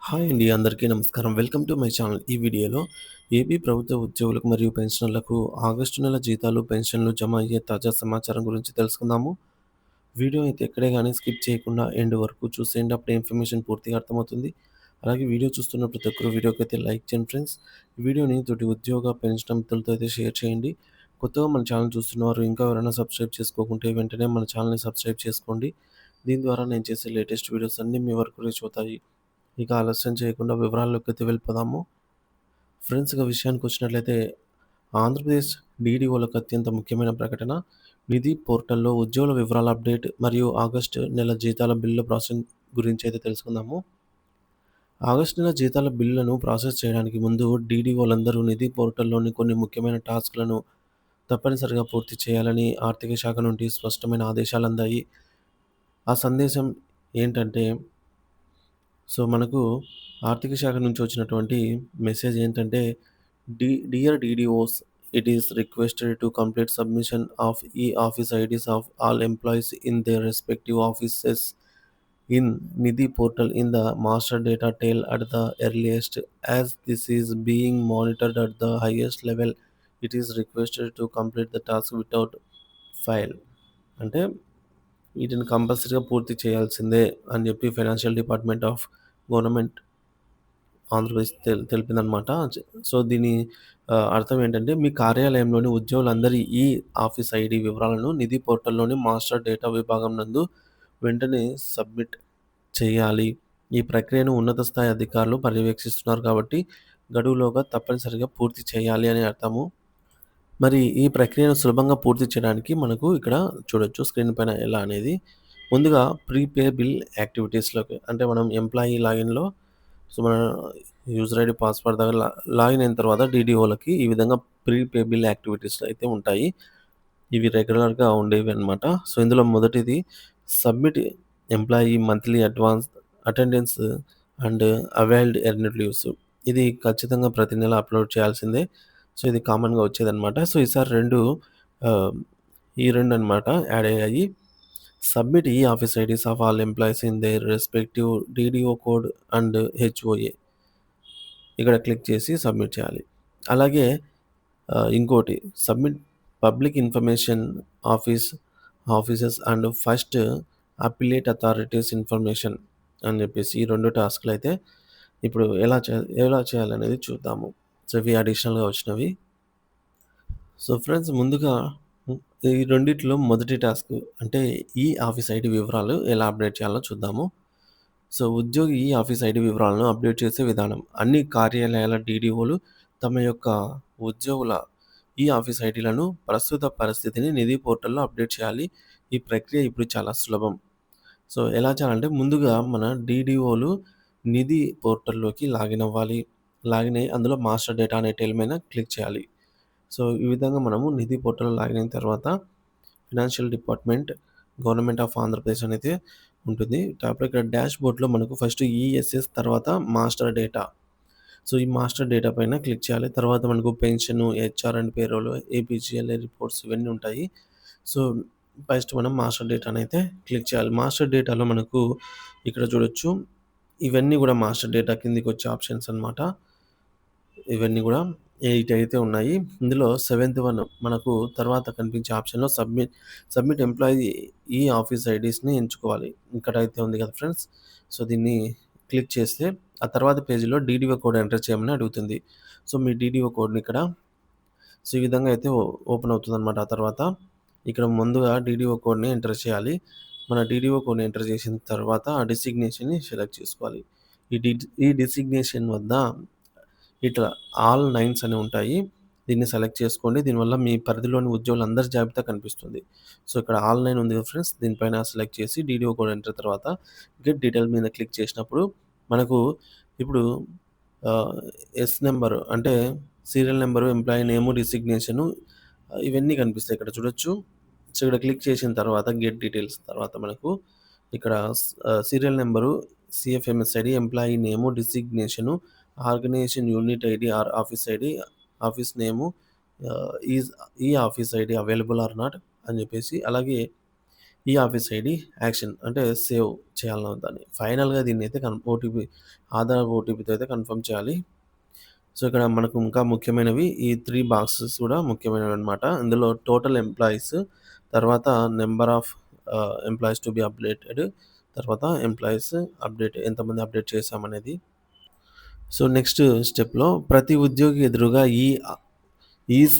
Hi అండి. అందరికీ నమస్కారం. Welcome to my channel. ఈ వీడియోలో ఏపీ ప్రభుత్వ ఉద్యోగులకు మరియు పెన్షనర్లకు ఆగస్టు నెల జీతాలు, పెన్షన్లు జమ అయ్యే తాజా సమాచారం గురించి తెలుసుకుందాము. వీడియో అయితే ఎక్కడే గానీ స్కిప్ చేయకుండా ఎండ్ వరకు చూసేయండి. అప్పుడే ఇన్ఫర్మేషన్ పూర్తిగా అర్థమవుతుంది. అలాగే వీడియో చూస్తున్న ప్రతి ఒక్కరు వీడియోకైతే లైక్ చేయండి ఫ్రెండ్స్. ఈ వీడియోని తోటి ఉద్యోగ, పెన్షన్ మిత్రులతో అయితే షేర్ చేయండి. కొత్తగా మన ఛానల్ చూస్తున్నవారు ఇంకా ఎవరైనా సబ్స్క్రైబ్ చేసుకోకుంటే వెంటనే మన ఛానల్‌ని సబ్స్క్రైబ్ చేసుకోండి. దీని ద్వారా నేను చేసే లేటెస్ట్ వీడియోస్ అన్నీ మీ వరకు రీచ్ అవుతాయి. ఇక ఆలస్యం చేయకుండా వివరాల్లోకైతే వెళ్ళిపోదాము. ఫ్రెండ్స్ ఇక విషయానికొచ్చినట్లయితే ఆంధ్రప్రదేశ్ డీడీఓలకు అత్యంత ముఖ్యమైన ప్రకటన. నిధి పోర్టల్‌లో ఉద్యోగుల వివరాల అప్డేట్ మరియు ఆగస్టు నెల జీతాల బిల్లుల ప్రాసెసింగ్ గురించి అయితే తెలుసుకుందాము. ఆగస్టు నెల జీతాల బిల్లులను ప్రాసెస్ చేయడానికి ముందు డీడీఓలందరూ నిధి పోర్టల్‌లోని కొన్ని ముఖ్యమైన టాస్క్‌లను తప్పనిసరిగా పూర్తి చేయాలని ఆర్థిక శాఖ నుండి స్పష్టమైన ఆదేశాలందాయి. ఆ సందేశం ఏంటంటే మనకు ఆర్థిక శాఖ నుంచి వచ్చినటువంటి మెసేజ్ ఏంటంటే, dear DDOs, it is requested to complete submission of office IDs of all employees in their respective offices in Nidhi portal in the master data tale at the earliest, as this is being monitored at the highest level. It is requested to complete the task without fail. అంటే వీటిని కంపల్సరీగా పూర్తి చేయాల్సిందే అని చెప్పి financial department of government Andhra Pradesh తెలిపిందనమాట. దీని అర్థం ఏంటంటే, మీ కార్యాలయంలోని ఉద్యోగులందరి ఈ ఆఫీస్ ఐడీ వివరాలను నిధి పోర్టల్‌లోని మాస్టర్ డేటా విభాగం నందు వెంటనే సబ్మిట్ చేయాలి. ఈ ప్రక్రియను ఉన్నత స్థాయి అధికారులు పర్యవేక్షిస్తున్నారు కాబట్టి గడువులోగా తప్పనిసరిగా పూర్తి చేయాలి అని అర్థము. మరి ఈ ప్రక్రియను సులభంగా పూర్తి చేయడానికి మనకు ఇక్కడ చూడొచ్చు స్క్రీన్ పైన ఎలా అనేది. ముందుగా ప్రీపే బిల్ యాక్టివిటీస్‌లోకి, అంటే మనం ఎంప్లాయీ లాగిన్‌లో మన యూజర్ ఐడీ, పాస్వర్డ్ దగ్గర లాగిన్ అయిన తర్వాత డీడీఓలకి ఈ విధంగా ప్రీపే బిల్ యాక్టివిటీస్ అయితే ఉంటాయి. ఇవి రెగ్యులర్‌గా ఉండేవన్నమాట. ఇందులో మొదటిది submit employee monthly advance attendance and availed earned leaves. ఇది ఖచ్చితంగా ప్రతి నెల అప్‌లోడ్ చేయాల్సిందే. ఇది కామన్‌గా వచ్చేదనమాట. ఈసారి 2 ఆహ్, ఈ 2 అన్నమాట యాడ్ అయ్యాయి. Submit office IDs of all employees in their respective DDO code and HOA. ఇక్కడ క్లిక్ చేసి సబ్మిట్ చేయాలి. అలాగే ఇంకోటి submit public information office offices and first appellate authorities information అని చెప్పేసి ఈ 2 టాస్క్‌లయితే ఇప్పుడు ఎలా చేయాలనేది చూద్దాము. ఇవి అడిషనల్‌గా వచ్చినవి. ఫ్రెండ్స్ ముందుగా ఈ రెండిట్లో మొదటి టాస్క్ అంటే ఈ ఆఫీస్ ఐడీ వివరాలు ఎలా అప్డేట్ చేయాలో చూద్దాము. ఉద్యోగి ఈ ఆఫీస్ ఐడీ వివరాలను అప్డేట్ చేసే విధానం. అన్ని కార్యాలయాల డీడీఓలు తమ యొక్క ఉద్యోగుల ఈ ఆఫీస్ ఐడీలను ప్రస్తుత పరిస్థితిని నిధి పోర్టల్‌లో అప్డేట్ చేయాలి. ఈ ప్రక్రియ ఇప్పుడు చాలా సులభం. ఎలా చేయాలంటే ముందుగా మన డీడీఓలు నిధి పోర్టల్‌లోకి లాగిన్ అవ్వాలి. లాగిన్ అయ్యి అందులో మాస్టర్ డేటా అనే టైల్ మీద క్లిక్ చేయాలి. ఈ విధంగా మనము నిధి పోర్టల్‌లో లాగిన్ అయిన తర్వాత financial department, government of Andhra Pradesh అనేది ఉంటుంది. టాప్‌లో ఇక్కడ డాష్‌బోర్డ్‌లో మనకు ఫస్ట్ ఈఎస్ఎస్ తర్వాత మాస్టర్ డేటా. ఈ మాస్టర్ డేటా పైన క్లిక్ చేయాలి. తర్వాత మనకు pension, HR and payroll, APGLI reports ఇవన్నీ ఉంటాయి. సో, ఫస్ట్ మనం మాస్టర్ డేటానైతే క్లిక్ చేయాలి. మాస్టర్ డేటాలో మనకు ఇక్కడ చూడొచ్చు. ఇవన్నీ గూడా మాస్టర్ డేటా కిందకొచ్చే ఆప్షన్స్ అన్నమాట. ఇవన్నీ గూడా 8 అయితే ఉన్నాయి. ఇందులో సెవెంత్ వన్ మనకు తర్వాత కనిపించే ఆప్షన్‌లో సబ్మిట్ ఎంప్లాయీ ఈ ఆఫీస్ ఐడీస్‌ని ఎంచుకోవాలి. ఇక్కడైతే ఉంది కదా ఫ్రెండ్స్. దీన్ని క్లిక్ చేస్తే ఆ తర్వాత పేజీలో డీడీఓ కోడ్ ఎంటర్ చేయమని అడుగుతుంది. మీ డీడీఓ కోడ్‌ని ఇక్కడ ఈ విధంగా అయితే ఓపెన్ అవుతుందన్నమాట. ఆ తర్వాత ఇక్కడ ముందుగా డీడీఓ కోడ్‌ని ఎంటర్ చేయాలి. మన డీడీఓ కోడ్‌ని ఎంటర్ చేసిన తర్వాత ఆ డిసిగ్నేషన్‌ని సెలెక్ట్ చేసుకోవాలి. ఈ డిసిగ్నేషన్ వద్ద ఇట్లా ఆల్ నైన్స్ అని ఉంటాయి. దీన్ని సెలెక్ట్ చేసుకోండి. దీనివల్ల మీ పరిధిలోని ఉద్యోగులందరి జాబితా కనిపిస్తుంది. ఇక్కడ ఆల్ నైన్ ఉంది కదా ఫ్రెండ్స్, దీనిపైన సెలెక్ట్ చేసి డీడీఓ కోడ్ ఎంటర్ తర్వాత గెట్ డీటెయిల్ మీద క్లిక్ చేసినప్పుడు మనకు ఇప్పుడు ఆహ్, ఎస్ నంబర్ అంటే సీరియల్ నంబరు, ఎంప్లాయీ నేము, డిసిగ్నేషను ఇవన్నీ కనిపిస్తాయి. ఇక్కడ చూడొచ్చు. ఇక్కడ క్లిక్ చేసిన తర్వాత గెట్ డీటెయిల్స్ తర్వాత మనకు ఇక్కడ serial number, CFMS ID, employee name, designation, organization unit ID or office ID, office name, is ఈ office ID available or not అని చెప్పేసి, అలాగే ఈ ఆఫీస్ ఐడీ యాక్షన్ అంటే సేవ్ చేయాలన్న దాన్ని. ఫైనల్‌గా దీన్నైతే ఓటీపీ ఆధార్ ఓటీపీతో అయితే కన్ఫర్మ్ చేయాలి. సో, ఇక్కడ మనకు ఇంకా ముఖ్యమైనవి ఈ 3 బాక్సెస్ కూడా ముఖ్యమైనవన్నమాట. ఇందులో టోటల్ ఎంప్లాయీస్, తర్వాత number of employees to be updated, తర్వాత ఎంప్లాయీస్ అప్డేట్ ఎంతమంది అప్డేట్ చేశామనేది. సో, నెక్స్ట్ స్టెప్‌లో ప్రతి ఉద్యోగి ఎదురుగా ఈజ్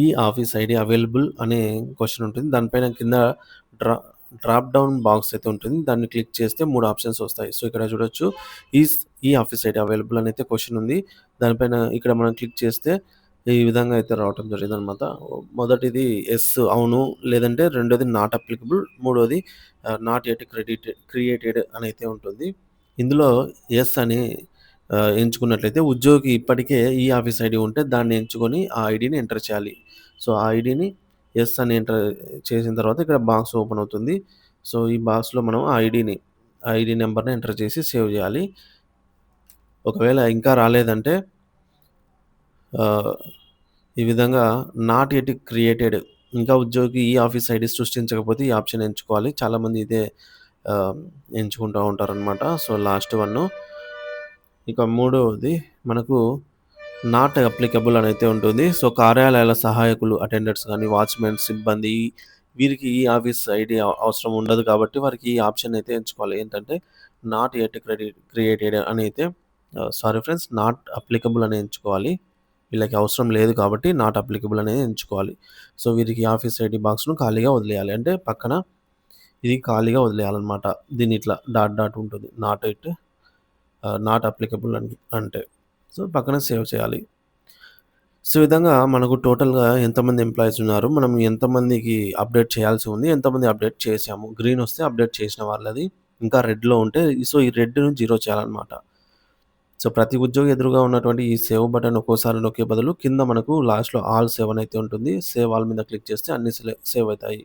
ఈ ఆఫీస్ ఐడీ అవైలబుల్ అనే క్వెషన్ ఉంటుంది. దానిపైన కింద డ్రా డ్రాప్ డౌన్ బాక్స్ అయితే ఉంటుంది. దాన్ని క్లిక్ చేస్తే 3 ఆప్షన్స్ వస్తాయి. సో, ఇక్కడ చూడొచ్చు ఈజ్ ఈ ఆఫీస్ ఐడీ అవైలబుల్ అని అయితే క్వెషన్ ఉంది. దానిపైన ఇక్కడ మనం క్లిక్ చేస్తే ఈ విధంగా అయితే రావటం జరిగిందనమాట. మొదటిది యెస్ అవును, లేదంటే రెండోది నాట్ అప్లికబుల్, మూడోది నాట్ యెట్ క్రియేటెడ్ అని అయితే ఉంటుంది. ఇందులో యెస్ అని ఎంచుకున్నట్లయితే ఉద్యోగి ఇప్పటికే ఈ ఆఫీస్ ఐడీ ఉంటే దాన్ని ఎంచుకొని ఆ ఐడీని ఎంటర్ చేయాలి. సో, ఆ ఐడీని యెస్ అని ఎంటర్ చేసిన తర్వాత ఇక్కడ బాక్స్ ఓపెన్ అవుతుంది. సో, ఈ బాక్స్‌లో మనం ఆ ఐడీ నంబర్‌ని ఎంటర్ చేసి సేవ్ చేయాలి. ఒకవేళ ఇంకా రాలేదంటే ఆహ్, ఈ విధంగా నాట్ యెట్ క్రియేటెడ్, ఇంకా ఉద్యోగి ఈ ఆఫీస్ ఐడీ సృష్టించకపోతే ఈ ఆప్షన్ ఎంచుకోవాలి. చాలామంది ఇదే ఆహ్, ఎంచుకుంటా ఉంటారనమాట. సో, లాస్ట్ వన్ను. ఇక మూడవది మనకు నాట్ అప్లికబుల్ అని అయితే ఉంటుంది. సో, కార్యాలయాల సహాయకులు, అటెండర్స్ గాని, వాచ్‌మెన్ సిబ్బంది వీరికి ఈ ఆఫీస్ ఐడీ అవసరం ఉండదు కాబట్టి వారికి ఈ ఆప్షన్ అయితే ఎంచుకోవాలి. ఏంటంటే నాట్ యెట్ క్రియేటెడ్ అని అయితే సారీ ఫ్రెండ్స్, నాట్ అప్లికబుల్ అని ఎంచుకోవాలి. వీళ్ళకి అవసరం లేదు కాబట్టి నాట్ అప్లికబుల్ అనేది ఎంచుకోవాలి. సో, వీరికి ఆఫీస్ ఐడీ బాక్స్‌ను ఖాళీగా వదిలేయాలి. అంటే పక్కన ఇది ఖాళీగా వదిలేయాలన్నమాట. దీన్ని ఇట్లా డాట్ డాట్ ఉంటుంది. నాట్ అప్లికబుల్ అంటే. సో, పక్కన సేవ్ చేయాలి. సో, ఈ విధంగా మనకు టోటల్‌గా ఎంతమంది ఎంప్లాయీస్ ఉన్నారు, మనం ఎంతమందికి అప్డేట్ చేయాల్సి ఉంది, ఎంతమంది అప్డేట్ చేశాము. గ్రీన్ వస్తే అప్డేట్ చేసిన వాళ్ళది. ఇంకా రెడ్‌లో ఉంటే సో, ఈ రెడ్‌ను 0 చేయాలన్నమాట. సో, ప్రతి ఉద్యోగి ఎదురుగా ఉన్నటువంటి ఈ సేవ్ బటన్ ఒక్కోసారి నొక్కే బదులు కింద మనకు లాస్ట్‌లో ఆల్ సేవ్ అని అయితే ఉంటుంది. సేవ్ ఆల్ మీద క్లిక్ చేస్తే అన్నీ సేవ్ అవుతాయి.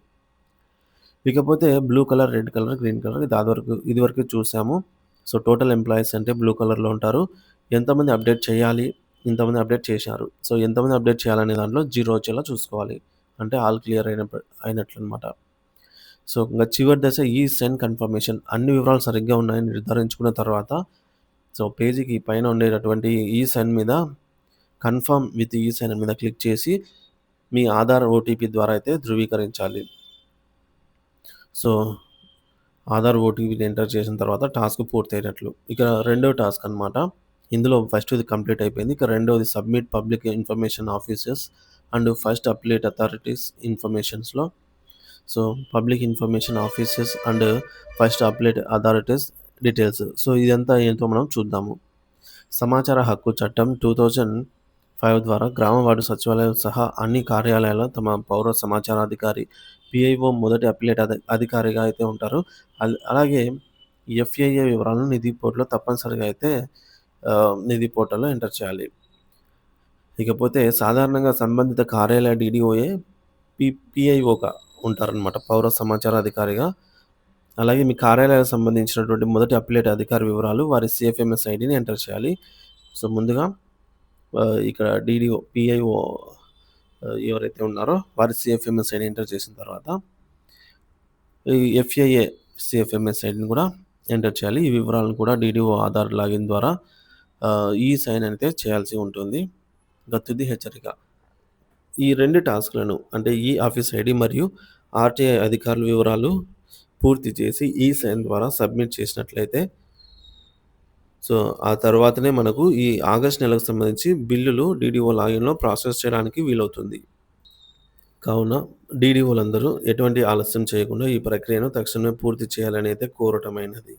ఇకపోతే blue colour, red colour, green colour ఇదివరకు చూసాము. సో, టోటల్ ఎంప్లాయీస్ అంటే బ్లూ కలర్‌లో ఉంటారు. ఎంతమంది అప్డేట్ చేయాలి, ఇంతమంది అప్డేట్ చేశారు. సో, ఎంతమంది అప్డేట్ చేయాలనే దాంట్లో 0 వచ్చేలా చూసుకోవాలి. అంటే ఆల్ క్లియర్ అయినట్లనమాట. సో, ఇంక చివరి దశ ఈ సెండ్ కన్ఫర్మేషన్. అన్ని వివరాలు సరిగ్గా ఉన్నాయని నిర్ధారించుకున్న తర్వాత సో, పేజీకి పైన ఉండేటటువంటి ఈ సైన్ మీద కన్ఫర్మ్ విత్ ఈ సైన్ మీద క్లిక్ చేసి మీ ఆధార్ ఓటీపీ ద్వారా అయితే ధృవీకరించాలి. సో, ఆధార్ ఓటీపీని ఎంటర్ చేసిన తర్వాత టాస్క్ పూర్తయినట్లు. ఇక రెండో టాస్క్ అనమాట. ఇందులో ఫస్ట్‌ది కంప్లీట్ అయిపోయింది. ఇక రెండోది submit public information officers and first appellate authorities ఇన్ఫర్మేషన్స్‌లో so, public information officers and first appellate authorities details. So, ఇదంతా ఏంటో మనం చూద్దాము. సమాచార హక్కు చట్టం 2005 ద్వారా గ్రామ వార్డు సచివాలయం సహా అన్ని కార్యాలయాలు తమ పౌర సమాచారాధికారి పీఐఓ మొదటి అప్పిలేట్ అధికారిగా అయితే ఉంటారు. అలాగే ఎఫ్ఐఏ వివరాలను నిధి పోర్టల్‌లో తప్పనిసరిగా అయితే నిధి పోర్టల్‌లో ఎంటర్ చేయాలి. ఇకపోతే సాధారణంగా సంబంధిత కార్యాలయ డీడీఓఏ పీఐఓగా ఉంటారనమాట. పౌర సమాచార అధికారిగా. అలాగే మీ కార్యాలయానికి సంబంధించినటువంటి మొదటి అప్పిలేట్ అధికారి వివరాలు, వారి సీఎఫ్ఎంఎస్ ఐడీని ఎంటర్ చేయాలి. సో, ముందుగా ఇక్కడ డీడీఓ, పీఐఓ ఎవరైతే ఉన్నారో వారి సీఎఫ్ఎంఎస్ ఐడీ ఎంటర్ చేసిన తర్వాత ఈ ఎఫ్ఐఏ సీఎఫ్ఎంఎస్ ఐడీని కూడా ఎంటర్ చేయాలి. ఈ వివరాలను కూడా డీడీఓ ఆధార్ లాగిన్ ద్వారా ఈ సైన్ అయితే చేయాల్సి ఉంటుంది. ఇక తుది హెచ్చరిక. ఈ 2 టాస్క్‌లను అంటే ఈ ఆఫీస్ ఐడీ మరియు ఆర్‌టీఐ అధికారుల వివరాలు పూర్తి చేసి ఈ సైన్ ద్వారా సబ్మిట్ చేసినట్లయితే సో, ఆ తర్వాతనే మనకు ఈ ఆగస్ట్ నెలకు సంబంధించి బిల్లులు డీడీఓ లాగిన్‌లో ప్రాసెస్ చేయడానికి వీలవుతుంది. కావున డీడీఓలందరూ ఎటువంటి ఆలస్యం చేయకుండా ఈ ప్రక్రియను తక్షణమే పూర్తి చేయాలని అయితే కోరటమైనది.